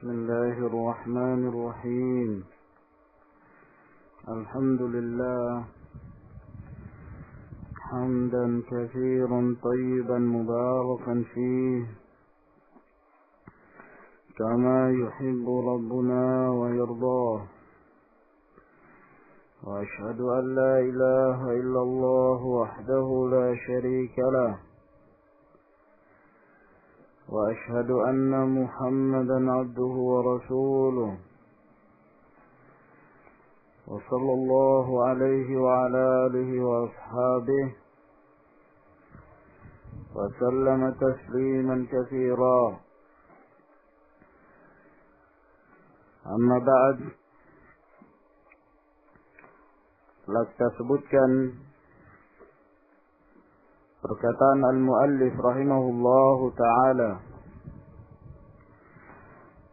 بسم الله الرحمن الرحيم. الحمد لله حمدا كثيرا طيبا مباركا فيه كما يحب ربنا ويرضاه، وأشهد أن لا إله إلا الله وحده لا شريك له، وأشهد أن محمدا عبده ورسوله، وصلى الله عليه وعلى آله وأصحابه وسلم تسليما كثيرا. Amma ba'd, telah kita sebutkan perkataan al-muallif rahimahullahu ta'ala,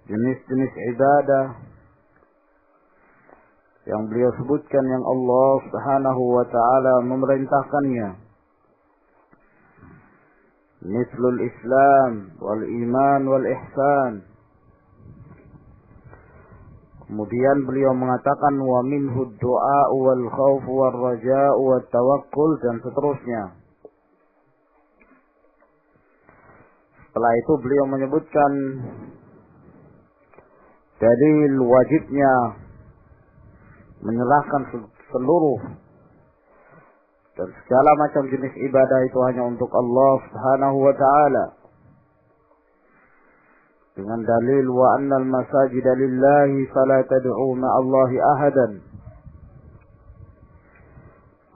jenis-jenis ibadah yang beliau sebutkan yang Allah subhanahu wa ta'ala memerintahkannya, mislul Islam wal iman wal ihsan. Kemudian beliau mengatakan wa minhu du'a wal khauf wal raja' wat tawakkul, dan seterusnya. Setelah itu beliau menyebutkan dalil wajibnya menyerahkan seluruh dan segala macam jenis ibadah itu hanya untuk Allah Subhanahu wa ta'ala, dengan dalil wa annal masajida lillahi fala tad'u ma'allahi ahadan.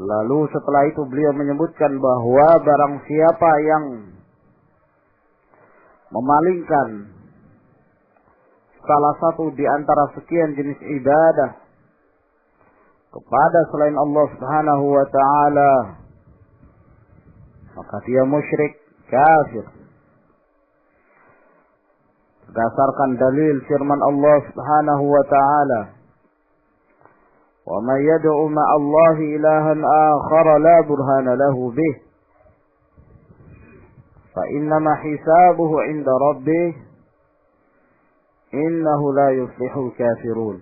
Lalu setelah itu beliau menyebutkan bahwa barang siapa yang memalingkan salah satu di antara sekian jenis ibadah kepada selain Allah Subhanahu wa ta'ala, maka dia musyrik, kafir, berdasarkan dalil firman Allah Subhanahu wa ta'ala, wa may yad'u ma'allahi ilahan akhar la burhana lahu bih fa innama hisabuhu 'inda rabbih innahu la yuflihul kafirun.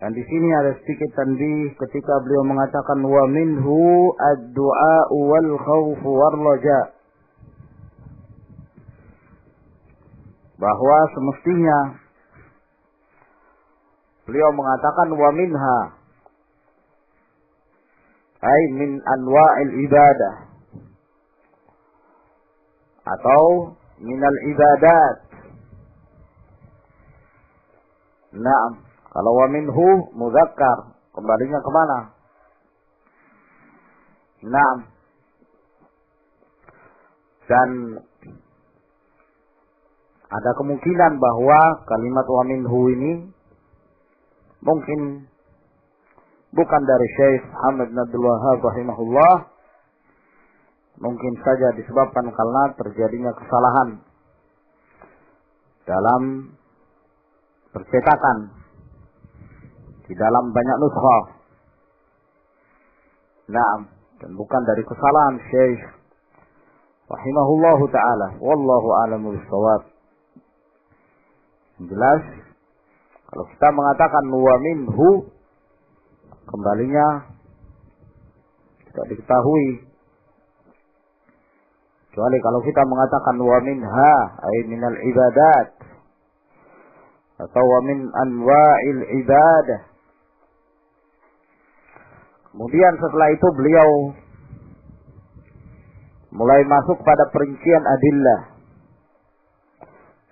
Dan di sini ada sedikit tanbih ketika beliau mengatakan wa minhu ad-du'a wal khauf war raja', bahwa semestinya beliau mengatakan wa minha ay min anwa'il ibadah atau minal ibadat. Naam, kalau wa minhu muzakkar, kembalinya kemana? Naam. Dan ada kemungkinan bahwa kalimat wa minhu ini mungkin bukan dari Syekh Muhammad bin Abdul Wahhab rahimahullah, mungkin saja disebabkan karena terjadinya kesalahan dalam percetakan di dalam banyak nuskhah. Nah, dan bukan dari kesalahan Syekh rahimahullahu ta'ala. Wallahu a'lamu bissawab. Jelas, kalau kita mengatakan wa minhu, kembalinya tidak diketahui. Kecuali kalau kita mengatakan wa minha, ay minal ibadat, atau wa min anwa'il ibadah. Kemudian setelah itu beliau mulai masuk pada perincian adillah.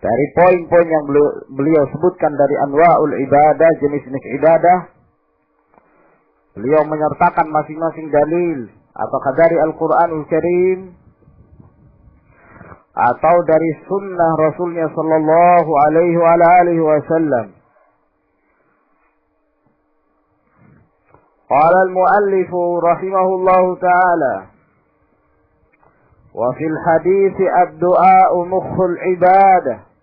Dari poin-poin yang beliau sebutkan dari anwa'ul ibadah, jenis-jenis ibadah, beliau menyertakan masing-masing dalil, apakah dari Al-Quranul Karim atau dari sunnah Rasulnya sallallahu alaihi wa alihi wasallam. Qala al-muallif rahimahullahu ta'ala, wa fil hadits ad-du'a mukhul ibadah,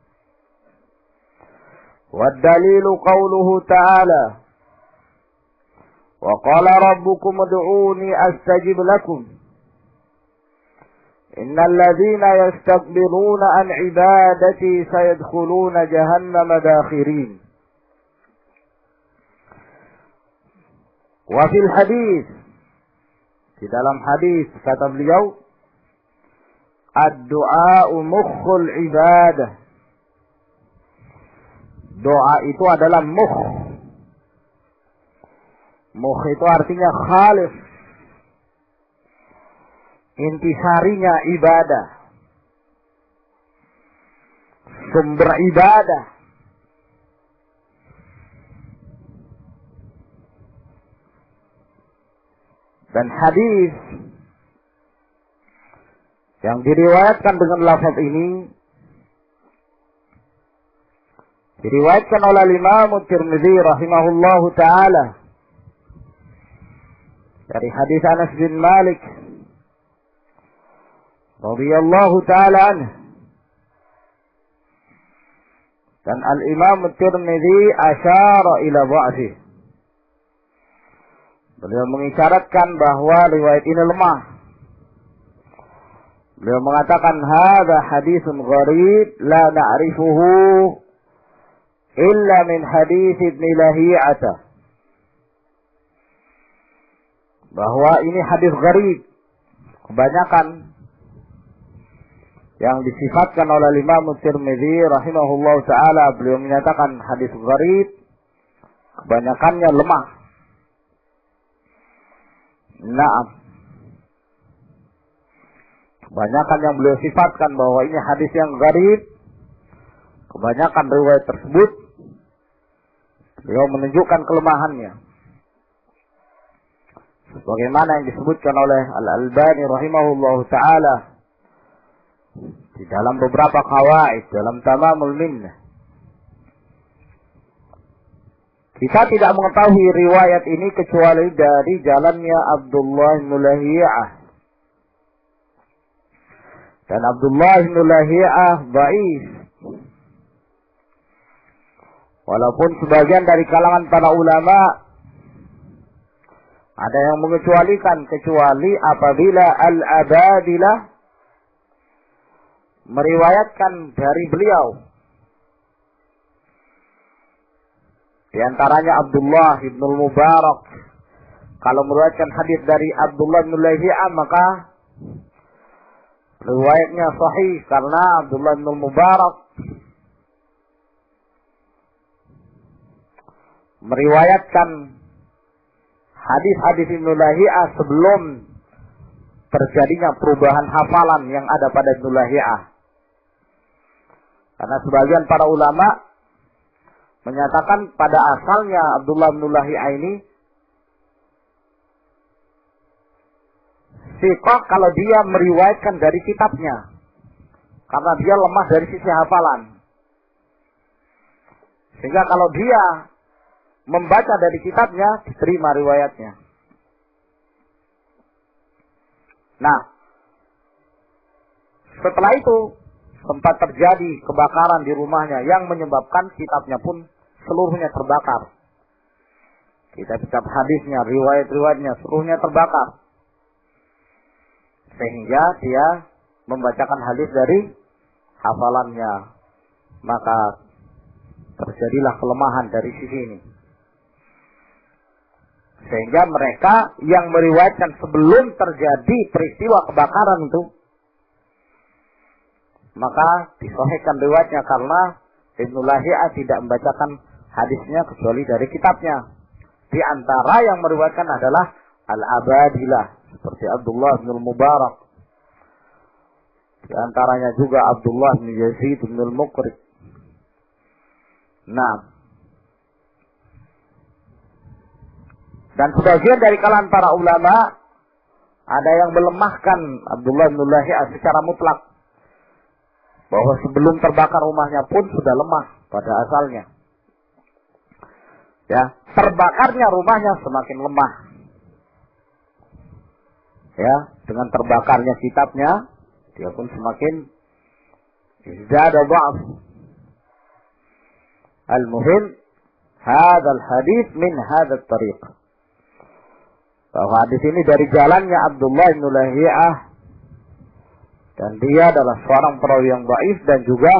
والدليل قوله تعالى وقال ربكم ادعوني أستجب لكم Innal ladzina yastakbiruna an ibadati sayadkhuluna jahannama dakhirin. Wa fil hadis, di dalam hadis kata beliau, ad-du'a'u mukhul ibadah. Doa itu adalah mukh. Mukh itu artinya khalis. Intisarinya ibadah. Sumber ibadah. Dan hadis yang diriwayatkan dengan lafaz ini diriwayatkan oleh Imam Tirmidzi rahimahullahu taala dari hadis Anas bin Malik radhiyallahu taala anhu, dan Al-Imam Tirmidzi asyara ila dha'fi. Beliau mengisyaratkan bahwa riwayat ini lemah. Beliau mengatakan hadza haditsun gharib la na'rifuhu illa min hadits Ibn Lahiyah. Bahwa ini hadis gharib. Kebanyakan yang disifatkan oleh Imam Tirmidzi rahimahullah taala, beliau menyatakan hadis gharib, kebanyakannya lemah. Naam. Kebanyakan yang beliau sifatkan bahwa ini hadis yang gharib, kebanyakan riwayat tersebut beliau menunjukkan kelemahannya. Sebagaimana yang disebutkan oleh Al-Albani rahimahullahu taala di dalam beberapa qawaid dalam Tamamul Minnah. Kita tidak mengetahui riwayat ini kecuali dari jalannya Abdullah bin Lahiyah. Dan Abdullah bin Lahiyah dhaif. Walaupun sebagian dari kalangan para ulama ada yang mengecualikan, kecuali apabila Al-Abadilah meriwayatkan dari beliau. Di antaranya Abdullah bin Mubarak. Kalau meriwayatkan hadis dari Abdullah bin Lahiyah, maka riwayatnya sahih karena Abdullah bin Mubarak meriwayatkan hadis-hadis Ibnu Lahiyah sebelum terjadinya perubahan hafalan yang ada pada Ibnu Lahiyah. Karena sebagian para ulama menyatakan pada asalnya Abdullah bin Lahiyah ini siqah kalau dia meriwayatkan dari kitabnya, karena dia lemah dari sisi hafalan. Sehingga kalau dia membaca dari kitabnya, diterima riwayatnya. Nah, setelah itu sempat terjadi kebakaran di rumahnya yang menyebabkan kitabnya pun seluruhnya terbakar. Kitab-kitab hadisnya, riwayat-riwayatnya seluruhnya terbakar. Sehingga dia membacakan hadis dari hafalannya. Maka terjadilah kelemahan dari sisi ini. Sehingga mereka yang meriwayatkan sebelum terjadi peristiwa kebakaran itu, maka disahihkan riwayatnya karena Ibnu Lahiyah tidak membacakan hadisnya kecuali dari kitabnya. Di antara yang meriwayatkan adalah Al-Abadilah seperti Abdullah bin Mubarak. Di antaranya juga Abdullah bin Yazid bin Al-Muqri. Nah, dan sebagian dari kalangan para ulama ada yang melemahkan Abdullah bin Lahiyah secara mutlak, bahwa sebelum terbakar rumahnya pun sudah lemah pada asalnya. Ya, terbakarnya rumahnya semakin lemah. Ya, dengan terbakarnya kitabnya, dia pun semakin izdada dha'f. Al-muhim, hadzal hadis min hadzal tariq. Bahwa hadis ini dari jalannya Abdullah bin Lahiyah Dan dia adalah seorang perawi yang dhaif, dan juga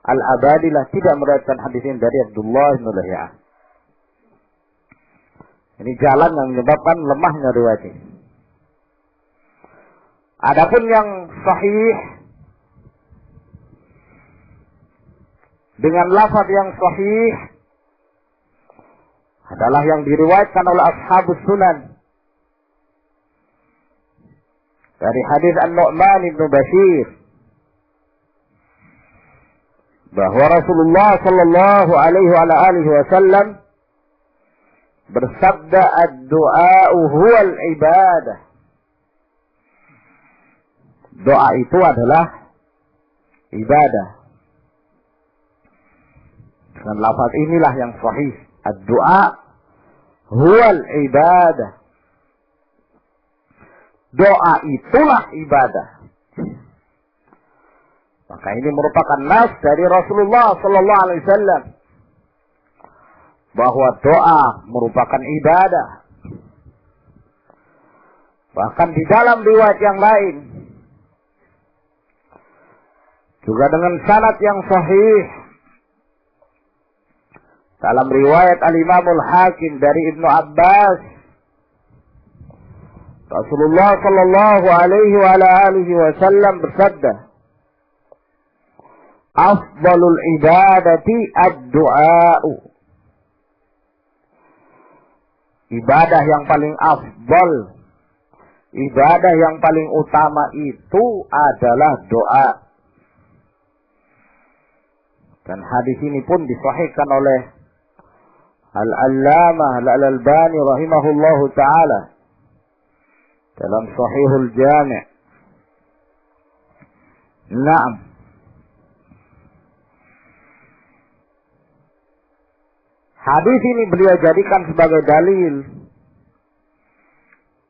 Al-Abadilah tidak meriwayatkan hadis ini dari Abdullah bin Lahiyah. Ini jalan yang menyebabkan lemahnya riwayat ini. Adapun yang sahih dengan lafaz yang sahih adalah yang diriwayatkan oleh ashabus sunan dari hadis An-Nu'man bin Bashir bahwa Rasulullah sallallahu alaihi wasallam bersabda, ad-du'a'u huwal ibadah. Doa itu adalah ibadah. Dengan lafaz inilah yang sahih. Ad-du'a huwal ibadah. Doa itulah ibadah. Maka ini merupakan nas dari Rasulullah sallallahu alaihi wasallam bahwa doa merupakan ibadah. Bahkan di dalam riwayat yang lain juga dengan sanad yang sahih dalam riwayat Al-Imamul Hakim dari Ibnu Abbas, Rasulullah sallallahu alaihi wasallam bersabda, afdalul ibadati ad-du'a'u. Ibadah yang paling afdal, ibadah yang paling utama itu adalah doa. Dan hadis ini pun disahihkan oleh Al-Allamah Al-Albani rahimahullahu ta'ala dalam Sahihul Jami'. Naam. Hadis ini beliau jadikan sebagai dalil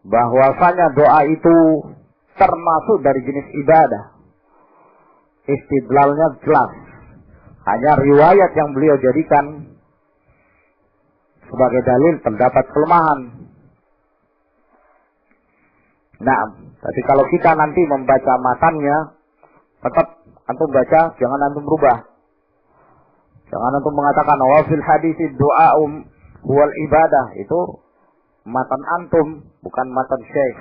bahwasanya doa itu termasuk dari jenis ibadah. Istidlalnya jelas. Hanya riwayat yang beliau jadikan sebagai dalil terdapat kelemahan. Nah, tapi kalau kita nanti membaca matannya, tetap antum baca, jangan antum berubah. Jangan antum mengatakan wa fil hadis du'a huwal ibadah. Itu matan antum, bukan matan syekh.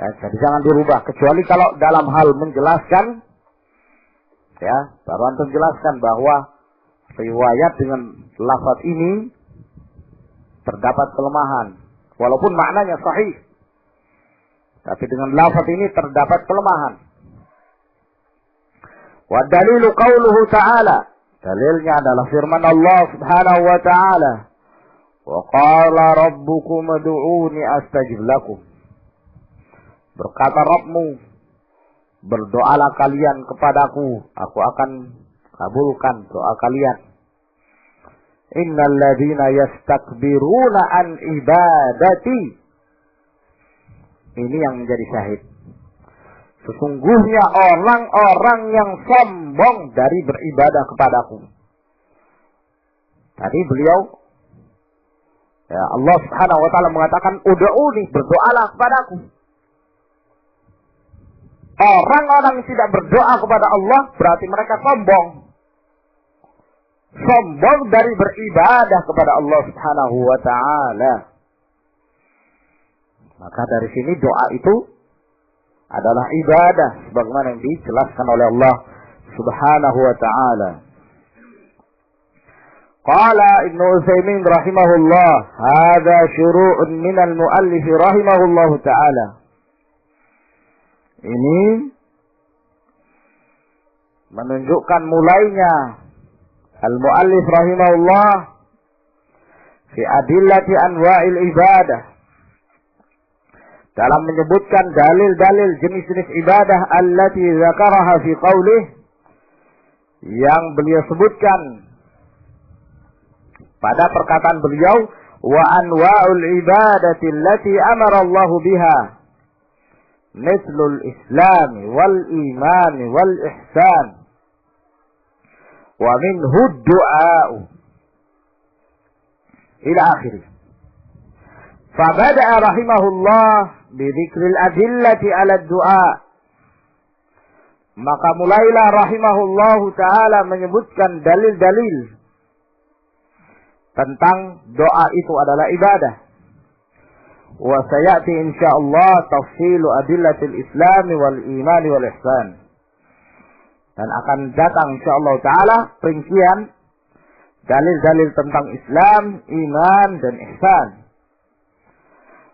Ya, jadi jangan dirubah. Kecuali kalau dalam hal menjelaskan, ya, baru antum jelaskan bahwa riwayat dengan lafaz ini terdapat kelemahan. Walaupun maknanya sahih, tapi dengan lafaz ini terdapat kelemahan. Wa dalilu qauluhu ta'ala. Dalilnya adalah firman Allah Subhanahu wa ta'ala. Wa qala rabbukum ud'uuni astajib lakum. Berkata Rabbmu, berdoalah kalian kepadaku, aku akan kabulkan doa kalian. Innal ladzina yastakbiruna an ibadati. Ini yang menjadi syahid. Sesungguhnya orang-orang yang sombong dari beribadah kepadaku. Tadi beliau, ya, Allah Subhanahu wa ta'ala mengatakan, ud'uuni, berdoalah kepadaku. Orang-orang yang tidak berdoa kepada Allah berarti mereka sombong. Sombong dari beribadah kepada Allah Subhanahu wa ta'ala. Maka dari sini doa itu adalah ibadah sebagaimana yang dijelaskan oleh Allah Subhanahu wa ta'ala. Qala Ibnu Utsaimin rahimahullah, hadza syuru'un minal muallif rahimahullahu ta'ala. Ini menunjukkan mulainya al-muallif rahimahullah fi adillati anwa'il ibadah, dalam menyebutkan dalil-dalil jenis-jenis ibadah allati zakaraha fi qaulih, yang beliau sebutkan pada perkataan beliau, wa anwa'ul ibadati allati amara Allah biha mithlul islam wal iman wal ihsan wa minhu du'a ila akhirih. Fabada'a rahimahullah bidzikril adillati ala du'a. Maka mulailah rahimahullahu ta'ala menyebutkan dalil-dalil tentang doa itu adalah ibadah. Wa sayati insyaallah tafsilu adillatil Islam wal iman wal ihsan. Dan akan datang insyaallah ta'ala perincian dalil-dalil tentang Islam, iman dan ihsan.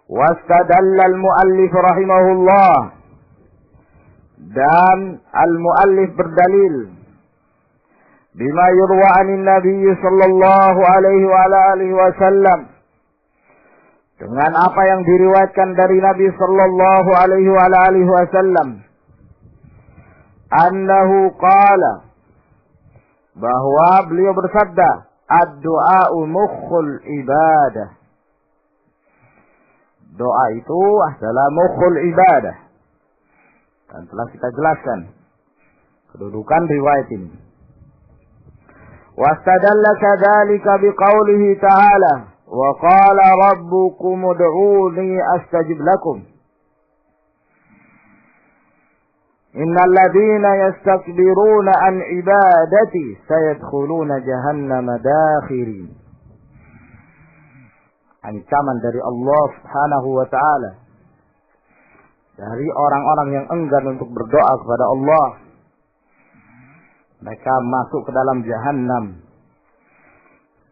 Wastadalla al-muallif rahimahullah, dan al-muallif berdalil bima yurwa anin nabiy sallallahu alaihi wa ala alihi wasallam, dengan apa yang diriwayatkan dari Nabi sallallahu alaihi wa ala alihi wasallam, annahu qala, bahwa beliau bersabda, ad-du'a'u mukhul ibadah. Doa itu adalah mukhul ibadah. Dan telah kita jelaskan kedudukan riwayat ini. Wastadalla kadzalika biqaulihi ta'ala, wa qala rabbukum ud'uni astajib lakum. Innal ladzina yastakbiruna an ibadati sayadkhuluna jahannama dakhirin. Ancaman dari Allah Subhanahu wa ta'ala dari orang-orang yang enggan untuk berdoa kepada Allah. Mereka masuk ke dalam jahannam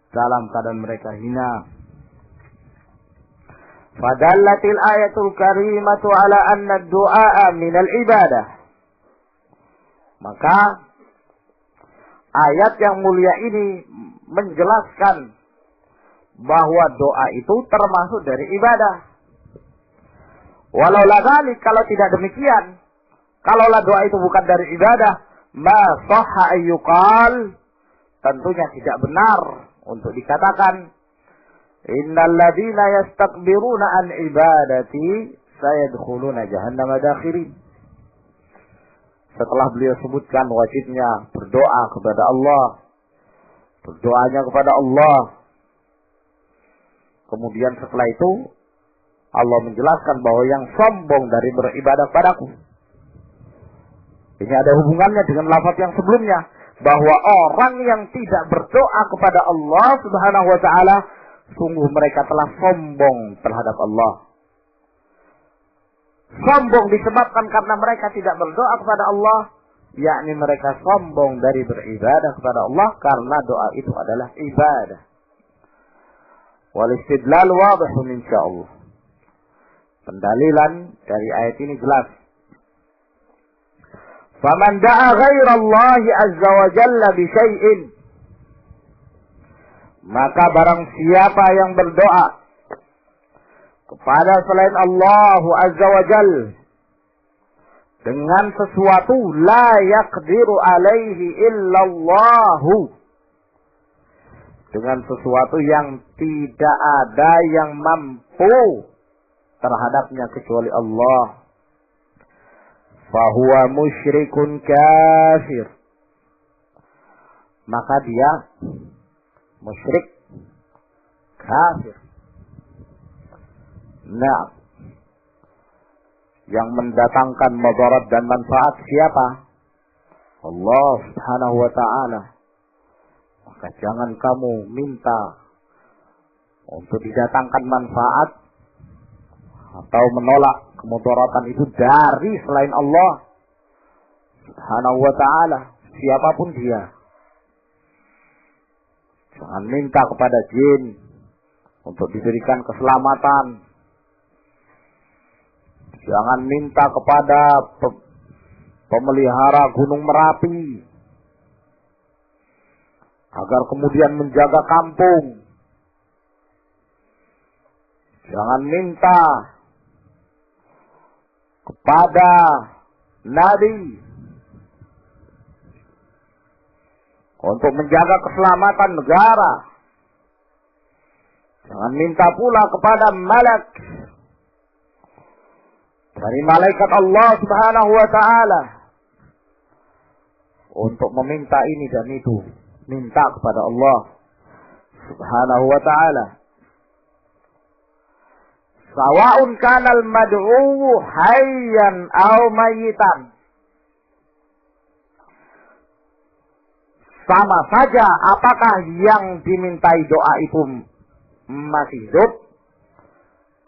dalam keadaan mereka hina. Fadallatil ayatul karimatu ala anna ad-du'a minal ibadah. Maka ayat yang mulia ini menjelaskan bahwa doa itu termasuk dari ibadah. Walau dzalik, kalau tidak demikian, kalaulah doa itu bukan dari ibadah, ma sahha ayyuqal, tentunya tidak benar untuk dikatakan innal ladzina yastakbiruna an ibadati sayadkhuluna jahannama dakhirin. Setelah beliau sebutkan wajibnya berdoa kepada Allah, berdoanya kepada Allah, kemudian setelah itu Allah menjelaskan bahwa yang sombong dari beribadah padaku. Ini ada hubungannya dengan lafaz yang sebelumnya, bahwa orang yang tidak berdoa kepada Allah Subhanahu wa ta'ala, sungguh mereka telah sombong terhadap Allah. Sombong disebabkan karena mereka tidak berdoa kepada Allah, yakni mereka sombong dari beribadah kepada Allah karena doa itu adalah ibadah. Wal istidlal wadihun insyaallah. Pendalilan dari ayat ini jelas. Faman da'a ghairallahi azza wa jalla bi syai'in, maka barang siapa yang berdoa kepada selain Allah azza wa jalla dengan sesuatu la yaqdiru alaihi illallahu, dengan sesuatu yang tidak ada yang mampu terhadapnya kecuali Allah, fahuwa musyrikun kafir, maka dia musyrik kafir. Nah, yang mendatangkan madarat dan manfaat siapa? Allah Subhanahu wa ta'ala. Maka jangan kamu minta untuk didatangkan manfaat atau menolak kemudaratan itu dari selain Allah Subhanahu wa ta'ala, siapapun dia. Jangan minta kepada jin untuk diberikan keselamatan. Jangan minta kepada pemelihara gunung Merapi agar kemudian menjaga kampung. Jangan minta kepada Nabi untuk menjaga keselamatan negara. Jangan minta pula kepada malak dari malaikat Allah Subhanahu wa ta'ala untuk meminta ini dan itu. Minta kepada Allah Subhanahu wa ta'ala. Sawa'un kanal mad'u hayyan aw mayyitan. sama saja apakah yang dimintai doa itu masih hidup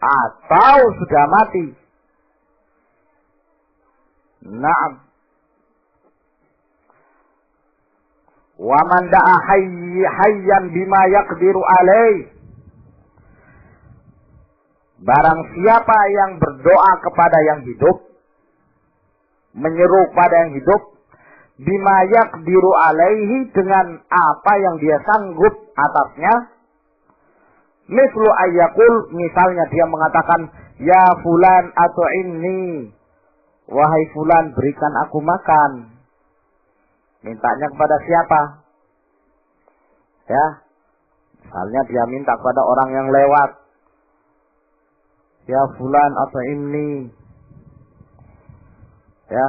atau sudah mati. Naam. Wa man da'a hayyan bima yaqdiru alaih. Barang siapa yang berdoa kepada yang hidup, menyeru pada yang hidup, bima yaqdiru alaihi, dengan apa yang dia sanggup atasnya. Mislu ayyakul, misalnya dia mengatakan, ya fulan atu'inni, wahai fulan berikan aku makan. Mintanya kepada siapa? Ya, misalnya dia minta kepada orang yang lewat. Ya fulan atu'inni. Ya,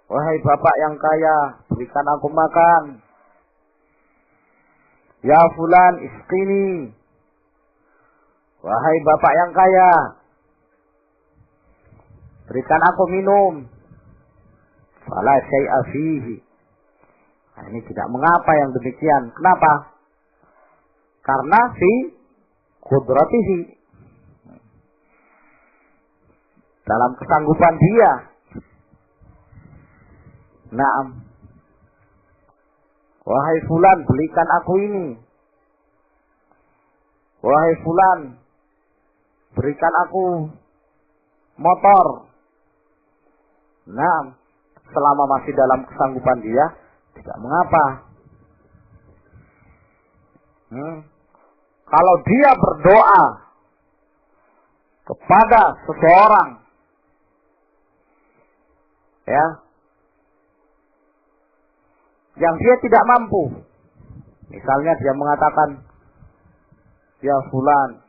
wahai bapak yang kaya, berikan aku makan. Ya fulan isqini. Wahai bapak yang kaya, berikan aku minum. Fala syai'a fihi. Nah, ini tidak mengapa yang demikian. Kenapa? Karena fi qudratihi, dalam kesanggupan dia. Naam. Wahai fulan belikan aku ini. Wahai fulan berikan aku motor. Naam. Selama masih dalam kesanggupan dia, tidak mengapa. Kalau dia berdoa kepada seseorang, ya, yang dia tidak mampu, misalnya dia mengatakan, ya fulan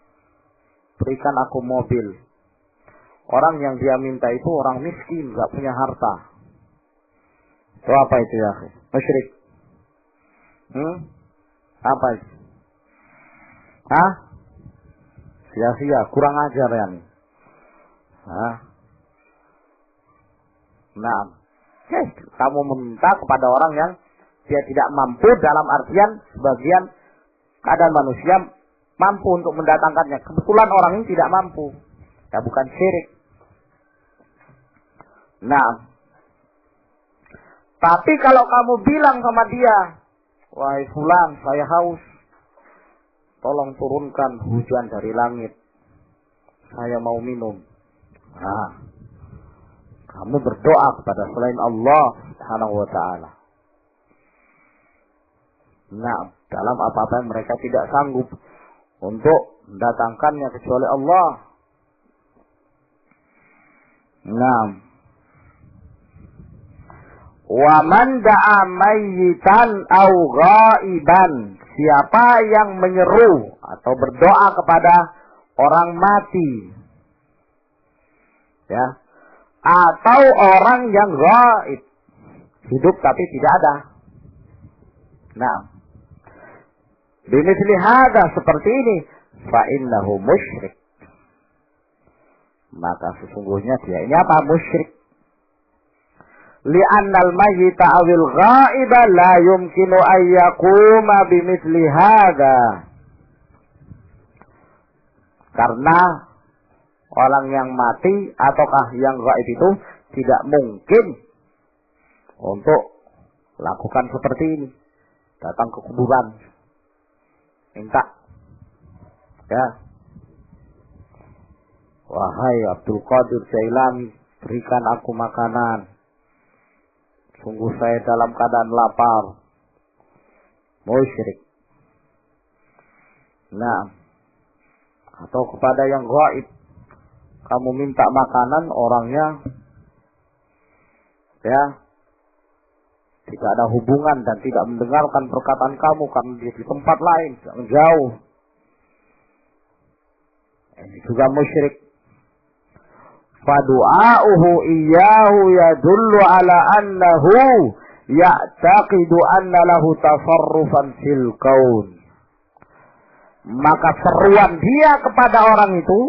berikan aku mobil. Orang yang dia minta itu orang miskin, gak punya harta. Itu apa itu ya? Musyrik. Apa itu? Hah? Sia-sia, kurang ajar ya nih. Nah, kamu meminta kepada orang yang dia tidak mampu, dalam artian sebagian keadaan manusia mampu untuk mendatangkannya. Kebetulan orang ini tidak mampu. Ya bukan syirik. Nah, tapi kalau kamu bilang sama dia, wahai fulan, saya haus, tolong turunkan hujan dari langit, saya mau minum. Nah, kamu berdoa kepada selain Allah Subhanahu wa ta'ala. Nah, dalam apa-apa yang mereka tidak sanggup untuk mendatangkannya kecuali Allah. Nah, wa man da'a mayyitan aw ghaiban, siapa yang menyeru atau berdoa kepada orang mati, ya, atau orang yang ghaib, hidup tapi tidak ada. Nah, bimithli hadza, seperti ini, fa innahu musyrik, maka sesungguhnya dia ini apa? Musyrik. Li'annal mayyita awil ghaiba la yumkinu an yaquma bimithli hadza. Karena orang yang mati ataukah yang gaib itu tidak mungkin untuk lakukan seperti ini. Datang ke kuburan, minta, ya, wahai Abdul Qadir Jailani, berikan aku makanan. Sungguh saya dalam keadaan lapar. Musyrik. Nah, atau kepada yang gaib, kamu minta makanan, orangnya, ya, tidak ada hubungan dan tidak mendengarkan perkataan kamu karena dia di tempat lain, jauh. Ini juga musyrik. Fadu'a'uhu iyyahu yadullu ala annahu ya'taqidu anna lahu tasarrufan fil kaun. Maka seruan dia kepada orang itu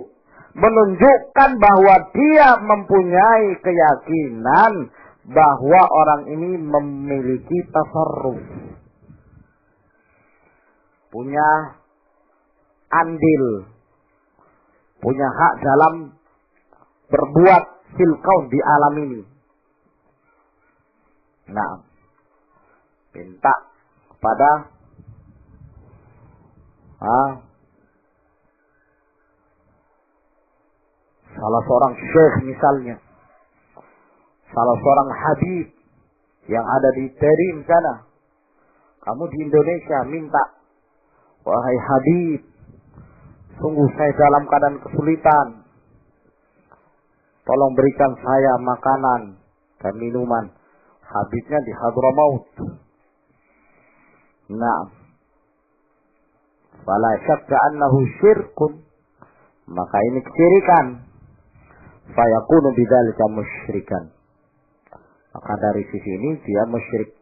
menunjukkan bahwa dia mempunyai keyakinan bahwa orang ini memiliki tasarruf, punya andil, punya hak dalam berbuat fil kaun di alam ini. Nah, minta kepada salah seorang syekh misalnya, salah seorang habib yang ada di Terim sana. Kamu di Indonesia minta, wahai habib, sungguh saya dalam keadaan kesulitan. Tolong berikan saya makanan dan minuman. Habibnya di Hadramaut. Nah, fala syakka annahu syirkun. Maka ini kesyirikan. Fayakunu bidzalika musyrikan. Maka dari sisi ini dia musyrik,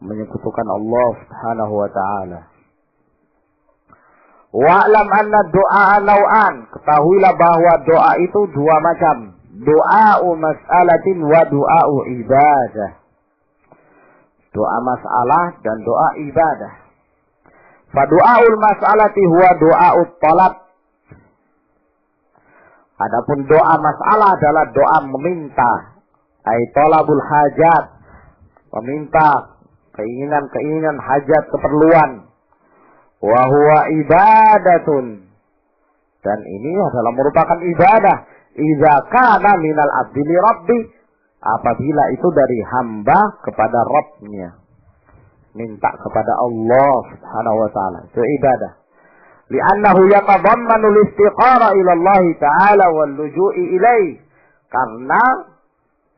menyekutukan Allah Subhanahu wa taala. Wa'lam anna du'a naw'an. Ketahuilah bahwa doa itu dua macam. Doa'u mas'alatin wa doa'u ibadah. Doa masalah dan doa ibadah. Fa doa'ul mas'alati huwa doa'u talab. Adapun doa masalah adalah doa meminta. Ai talabul hajat. Meminta keinginan-keinginan hajat keperluan. Wa huwa ibadatun. Dan ini adalah merupakan ibadah. Idza kana minal abdi li rabbi. Apabila itu dari hamba kepada Rabbnya. Minta kepada Allah Subhanahu wa ta'ala. Itu ibadah. Li'annahu yatadammanu al-istiqara ila Allah ta'ala wal luju'i ilaih. Karena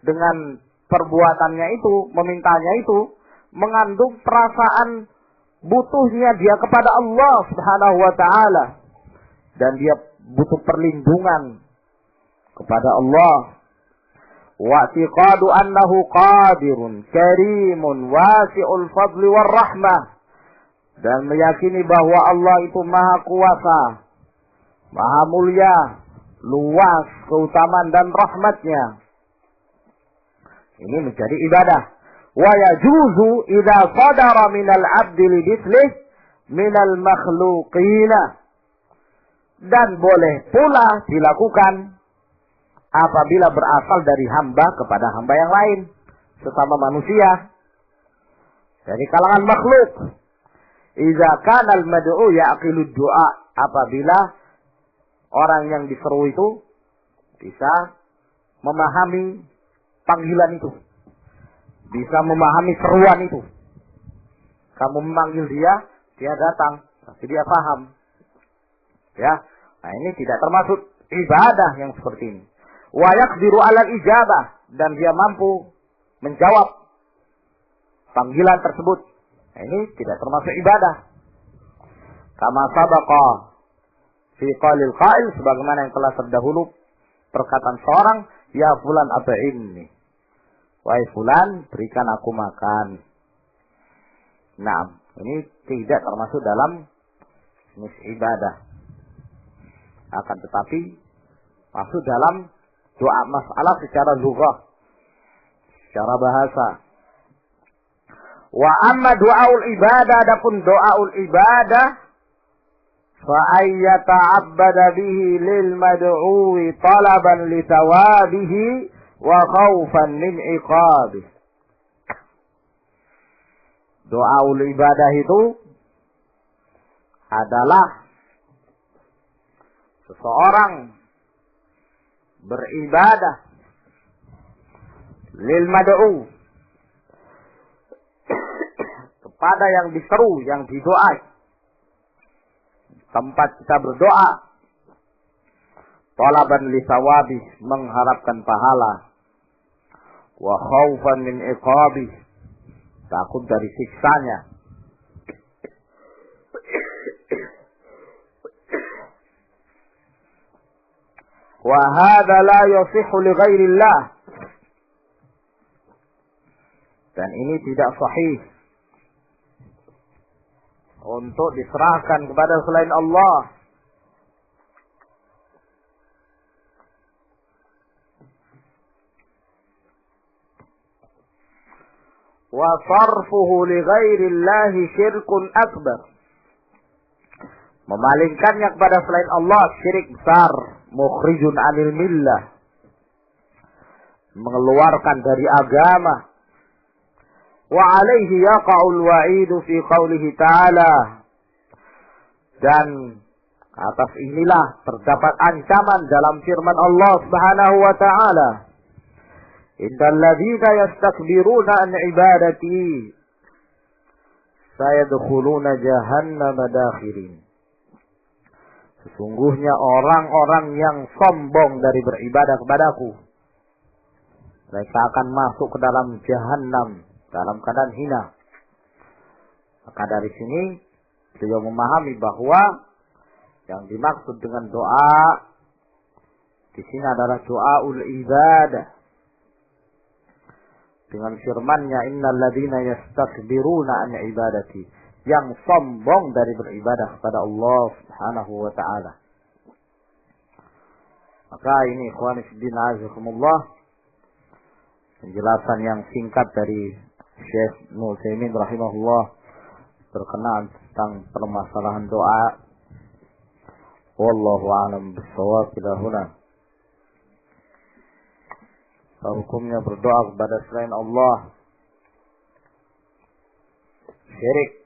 dengan perbuatannya itu, memintanya itu, mengandung perasaan butuhnya dia kepada Allah Subhanahu wa ta'ala. Dan dia butuh perlindungan kepada Allah. Wa'tiqadu annahu qadirun, karimun, wasi'ul fadli war rahmah. Dan meyakini bahwa Allah itu maha kuasa, maha mulia, luas keutamaan dan rahmatnya. Ini menjadi ibadah. Wa yajuzu idza sadara minal abdi li mithlih minal makhluqina. Dan boleh pula dilakukan apabila berasal dari hamba kepada hamba yang lain, sesama manusia, dari kalangan makhluk. Idza kana al-mad'u yaqilu du'a, apabila orang yang diseru itu bisa memahami panggilan itu, bisa memahami seruan itu. Kamu memanggil dia, dia datang, pasti dia paham. Ya, nah ini tidak termasuk ibadah yang seperti ini. Wa yaqdiru 'alal ijabah, dan dia mampu menjawab panggilan tersebut. Nah, ini tidak termasuk ibadah. Kama sabaqa fi qalil qail, sebagaimana yang telah terdahulu perkataan seorang, ya fulan at'imni. Wahai fulan, berikan aku makan. Nah, ini tidak termasuk dalam jenis ibadah. Akan tetapi masuk dalam doa masalah secara lughah, secara bahasa. Wa amma du'aul ibadah, adapun doaul ibadah, fa ayyata'abbada bihi lil mad'uwi talaban li thawabihi wa khaufan min iqabih. Doaul ibadah itu adalah seseorang beribadah lil mad'u, kepada yang diseru, yang didoai. Tempat kita berdoa, talaban li thawabi, mengharapkan pahala, wa khaufan min iqabi, takut dari siksanya. Wa hadza la yasihhu li ghairillah, dan ini tidak sahih untuk diserahkan kepada selain Allah. wa sarfuhu li ghairillahi syirkun akbar. Memalingkannya kepada selain Allah syirik besar, mukhrijun 'anil millah, mengeluarkan dari agama. Wa 'alaihi yaqa'ul wa'idu fi qoulihi ta'ala, dan atas inilah terdapat ancaman dalam firman Allah Subhanahu wa taala, innal ladzina yastakbiruna an ibadati sayadkhuluna jahannama dakhirin. Sesungguhnya orang-orang yang sombong dari beribadah kepadaku, mereka akan masuk ke dalam jahannam dalam keadaan hina. Maka dari sini beliau memahami bahwa yang dimaksud dengan doa di sini adalah doaul ibadah. Dengan firman-Nya, innal ladzina yastakbiruna an ibadati, yang sombong dari beribadah kepada Allah Subhanahu wa taala. Maka ini ikhwan fillah azakumullah, penjelasan yang singkat dari Syekh Ibnu Utsaimin rahimahullah berkenaan tentang permasalahan doa. Wallahu a'lam bissawab. Huna hukumnya berdoa kepada selain Allah syirik.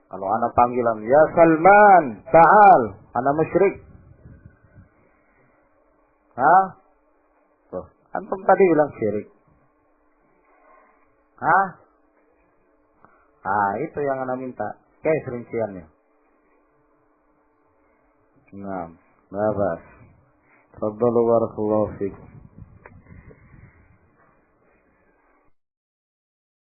Kalau anak panggilan, ya Salman, ta'al, anak musyrik. Hah? Tuh, antum tadi bilang syirik. Hah? Itu yang anak minta. Kayak rinciannya. Nah, babas. Tafadhalu barakallahu fiik.